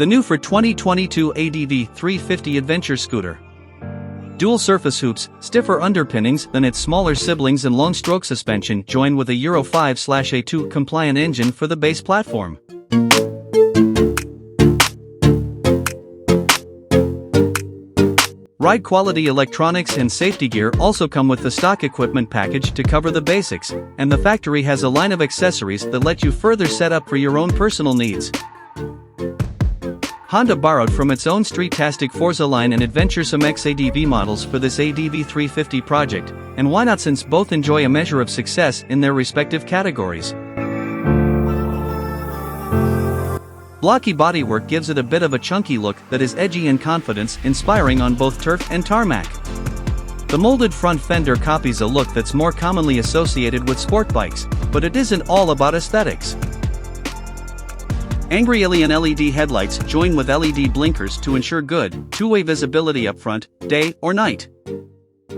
The new for 2022 ADV 350 adventure scooter. Dual surface hoops, stiffer underpinnings than its smaller siblings and long stroke suspension join with a Euro 5/A2 compliant engine for the base platform. Ride quality electronics and safety gear also come with the stock equipment package to cover the basics, and the factory has a line of accessories that let you further set up for your own personal needs. Honda borrowed from its own street-tastic Forza line and adventuresome XADV models for this ADV 350 project, and why not, since both enjoy a measure of success in their respective categories. Blocky bodywork gives it a bit of a chunky look that is edgy and confidence-inspiring on both turf and tarmac. The molded front fender copies a look that's more commonly associated with sport bikes, but it isn't all about aesthetics. Angry alien LED headlights join with LED blinkers to ensure good, two-way visibility up front, day or night.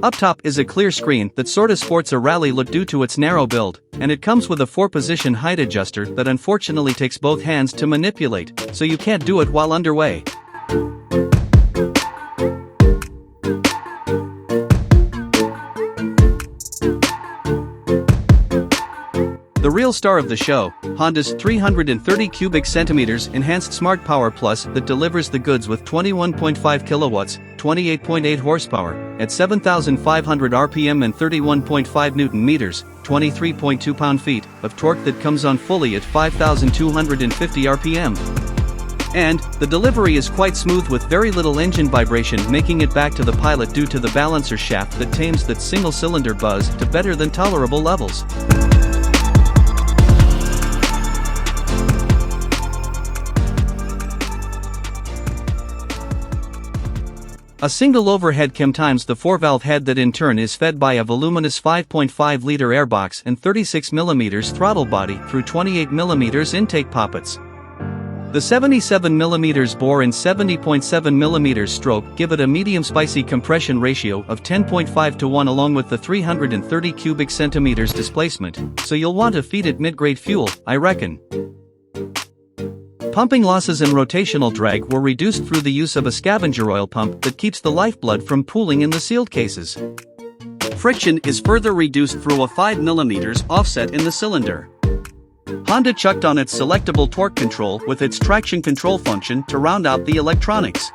Up top is a clear screen that sorta sports a rally look due to its narrow build, and it comes with a 4-position height adjuster that unfortunately takes both hands to manipulate, so you can't do it while underway. The real star of the show, Honda's 330 cubic centimeters enhanced Smart Power Plus that delivers the goods with 21.5 kilowatts, 28.8 horsepower, at 7,500 RPM and 31.5 Newton meters, 23.2 pound-feet, of torque that comes on fully at 5,250 RPM. And, the delivery is quite smooth with very little engine vibration, making it back to the pilot due to the balancer shaft that tames that single-cylinder buzz to better than tolerable levels. A single overhead cam times the 4-valve head that in turn is fed by a voluminous 5.5-liter airbox and 36mm throttle body through 28mm intake poppets. The 77mm bore and 70.7mm stroke give it a medium spicy compression ratio of 10.5 to 1 along with the 330 cubic centimeters displacement, so you'll want to feed it mid-grade fuel, I reckon. Pumping losses and rotational drag were reduced through the use of a scavenger oil pump that keeps the lifeblood from pooling in the sealed cases. Friction is further reduced through a 5mm offset in the cylinder. Honda chucked on its selectable torque control with its traction control function to round out the electronics.